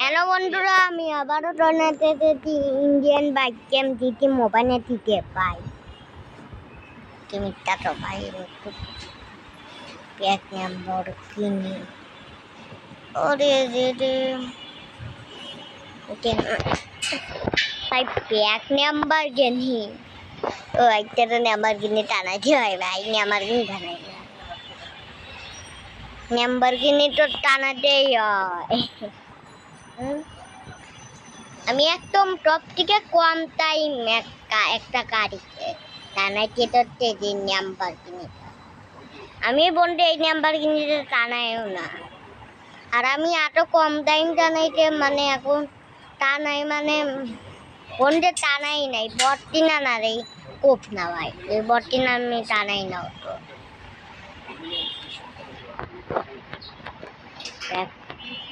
Hello বন্ধুরা, আমি আবারও টর্নেতে ইন্ডিয়ান বাইক গেম জিটি মোবাইলে থেকে পাই মিথ্যা তো ভাই একটু প্যাক নাম্বার কিনি ওরে রে ওকে ভাই প্যাক নাম্বার কিনি ও একটা নাম্বার কিনে টানাতে হয় ভাই নাম্বার কিনে টানাই না নাম্বার কিনে তো টানাতেই হয় আমি একদম টপ থেকে কম টাইম একটা গাড়িতে টানাইতে ধরতে যে নাম্বার কিনে আমি বন্ধু এই নাম্বার কিনে টানাইও না আর আমি এত কম টাইম টানাইতে মানে এখন টানাই মানে বন্ধে টানাই নাই বর্তিনা না রে কোপ না ভাই এই বর্তিনা আমি টানাই না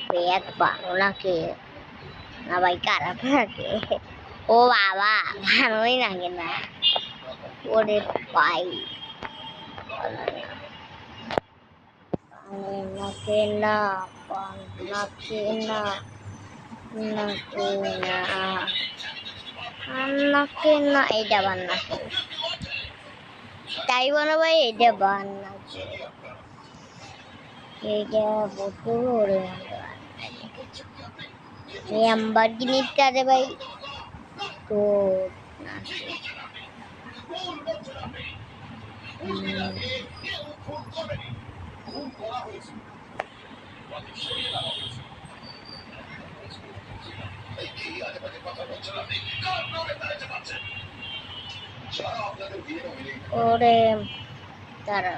তো এক ভালো নাকি না ভাই খারাপ লাগে ও বাবা ভালোই লাগে না ওরে ভাই নাকে না নাকে না নাকে না নাকে না এইটা বান নাকে তাই বলো ভাই এইটা বান নাকে এইটা বটু ওরে ল্যাম্বরগিনিটা রে ভাই তো ওরে তারা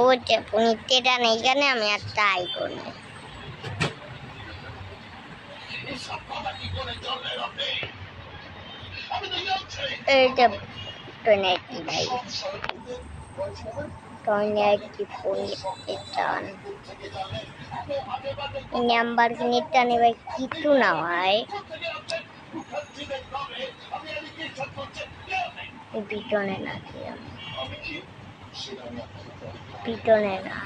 ওইটা পুনিতেটা নেই কেন আমি আর ট্রাই করি এইটা টনেটি নাই টনেটি পুনিতেটা নাম্বার কিনিটা নেবে কিছু না ভাই পিটনে নাকি পিটনে না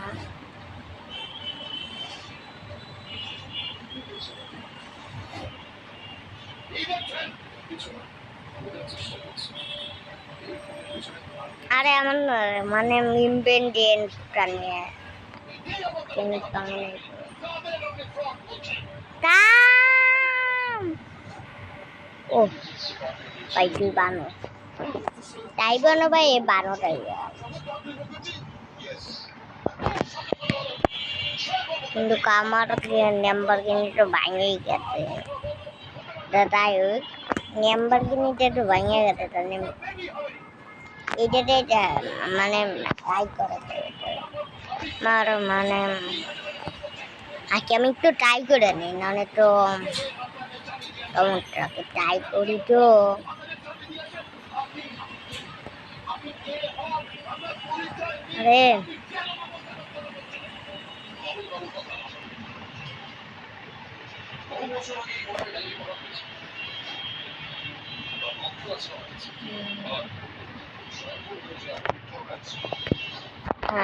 আরে আমার মানে ইনভেন্টেন্টটা নিয়ে ও ভাই তুই বানো তাই বানো ভাই এ বানোটাই কিন্তু আমার নাম্বার কিনে ভাঙেই গেছে তাই নাম্বার কিনিতে একটু ভাঙে গেছে তাহলে এইটাতে মানে ট্রাই করে আমার মানে আজকে আমি একটু ট্রাই করে নিই নাহলে তো টমেটোকে ট্রাই করি তো আরে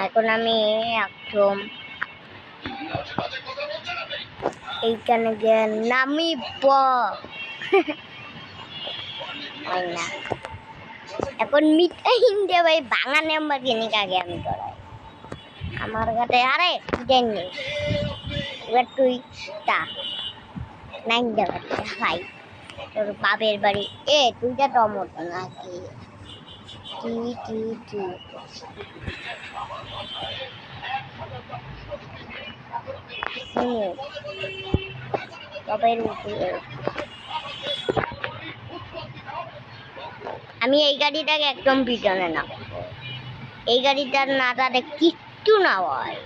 এখন আমি একদম এইখানে গিয়ে নামিব না এখন মিঠাই হিন্দে ভাই ভাঙা নাম্বার কিনে আগে আমি করাই আমার কাছে আরে দেন নেই এবার তুই তা নাইন দেবার ভাই তোর বাপের বাড়ি এ তুইটা টমেটো নাকি আমি এই গাড়িটাকে একদম পিছনে না এই গাড়িটার না তাদের কিচ্ছু না হয়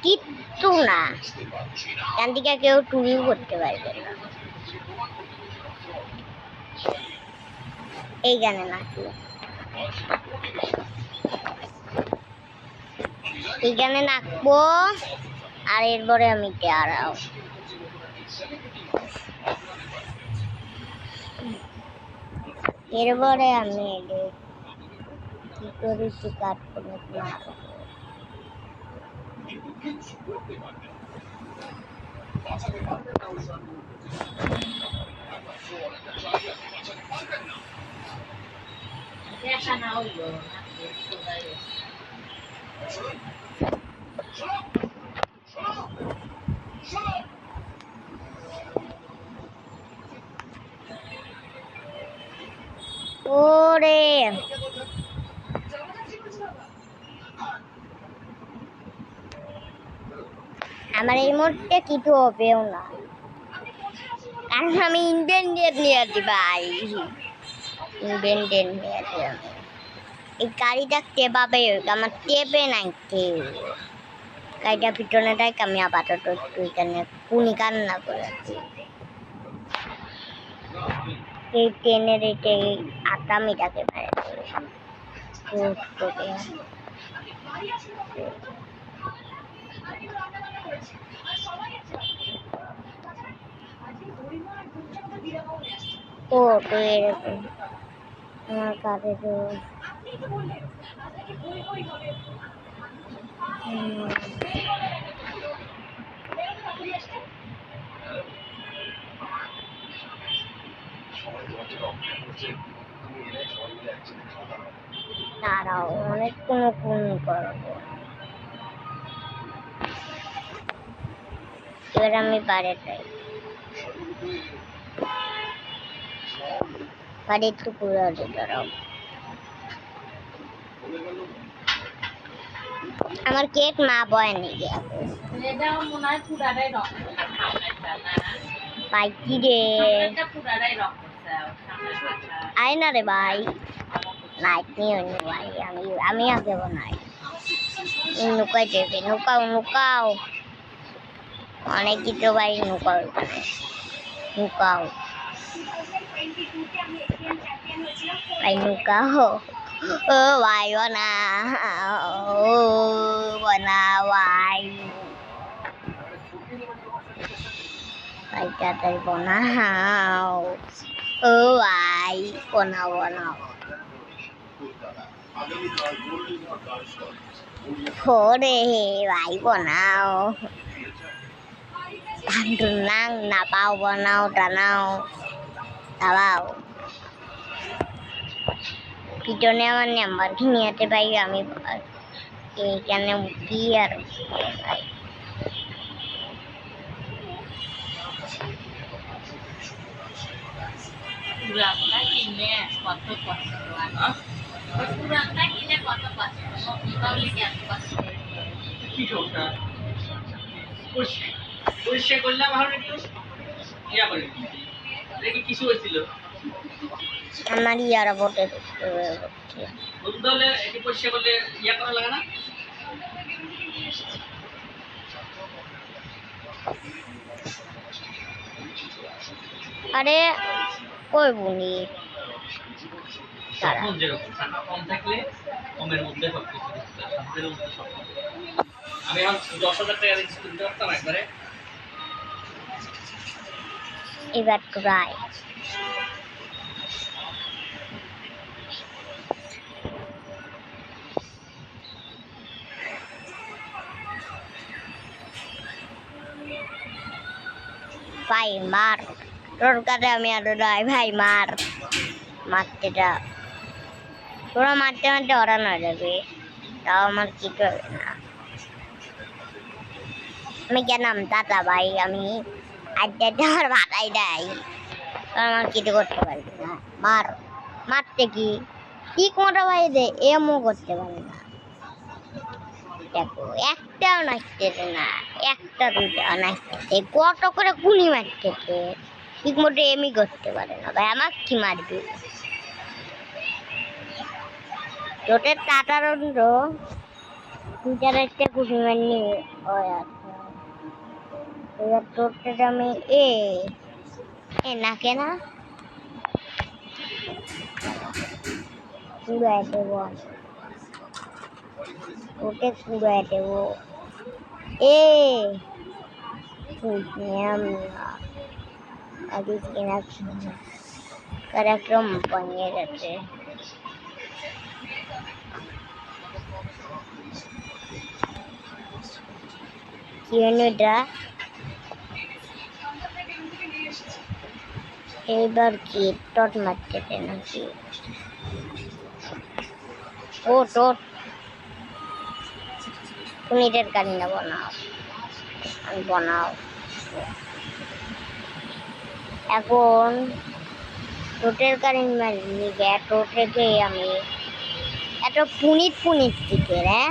কিচ্ছু না এখান থেকে কেউ টুরিও করতে পারবে না এইখানে নাকি এইখানে নাকবো আর এরপরে আমি দাঁড়াও এরপরে আমি কি করে কাট করে মারবো। ওরে আমার এই মুহূর্তে কিছু হবেও না, কারণ আমি ইন্ডিপেন্ডেন্ট নিয়ে আছি ভাই, ইন্ডিপেন্ডেন্ট নিয়ে আছি আমি। এই গাড়িটা টেপাবে, আমার টেপে নাই কেউ। গাড়িটা পিছনে দেয়, আমি আপাতত একটু এখানে কুনি কান্না করে আছি। এই ট্রেনের এটা আসামিটাকে মেরে ও তো এরকম আমার কাছে তো দাঁড়াও, অনেক কোনো করবো। এবার আমি বাড়ি যাই, বাড়ি একটু পুরো দাঁড়াও। আমার কেক মা বয়নি পাইকি রে, আয় না রে ভাই, লাইট নিয়ে অন্য ভাই, আমি আগে বানাই। নৌকায় দেবে, নৌকাও নৌকাও অনেক কিছু ভাই, নৌকাও নৌকাও ভাই, নৌকাও ও ভাই বানাও ভাই, ভাই তাড়াতাড়ি বানাও ও ভাই, বানাও ওরে ভাই বানাও, নাং না পাও বানাও টানাও দাবাও। পিছনে আমার নাম্বার নিয়েতে ভাই, আমি এইখানে উঠি আর ভাই আমার ইয়ারা বটে আরে কই বুনি কম থাকলে কমের মধ্যে আমি এখন 10,000 টাকা দিতে পারতাম একবারে। এবার ট্রাই ভাই মার, তোর কাছে আমি আরো নয় ভাই, মারতে যা, তোরা মারতে মারতে ওরান হয়ে যাবে, তাও আমার কি করবে না। আমি জানাম দাদা ভাই, আমি আড্ডা আমার ভাড়াই দেয়, আমার কিছু করতে পারবি না। মারতে কি ঠিক মতো ভাই দে, এমও করতে পারে না। দেখো একটাও নাচতেছে না, একটা দুটা নাচতেছে, কত করে গুলি মারতেছে, ঠিক মতো এমই করতে পারে না ভাই, আমার কি মারবি। তোদের টাটারন্ড দুটার একটা গুলি মারনি হয় আছে, এবার তোরটা আমি এ না কেনা কুড়ায় দেবো, ওকে কুড়ায় দেবো এ আগে কেনা তার একদম ভেঙে গেছে। কি হলো এটা? এইবার কি টট মারতে নাকি? ও টট তুমি এটার কারি না বানাও, আমি বানাও। এখন টোটের কারি নিবে, টোটেকে আমি এত পুনিত পুনিত দিকে রে,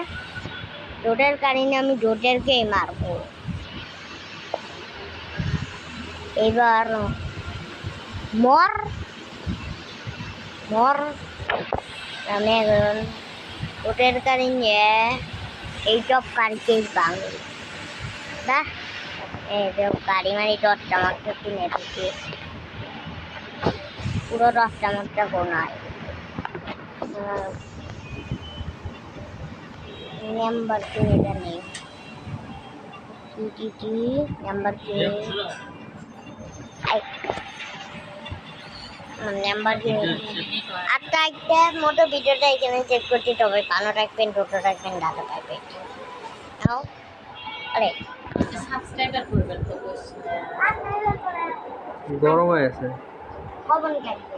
টোটের কারিনে আমি টোটেরকেই মারবো। এবার মর মর আমি এখন টোটের কারিনে এই সব কারিকেই ভাঙি। বাহ, এই যে গাড়ি মারি দশটা মাত্র কিনে দিচ্ছি, পুরো 10টা মাত্র গোনায়। নাম্বার কিনে জানি নাম্বার কিনে নাম্বার কিনে। আচ্ছা, একটা মতো ভিডিওটা এখানে চেক করছি, তবে কানো রাখবেন, টোটো রাখবেন, ডাটা রাখবেন। আরে গরম হয়ে আছে। কখন থাকবে?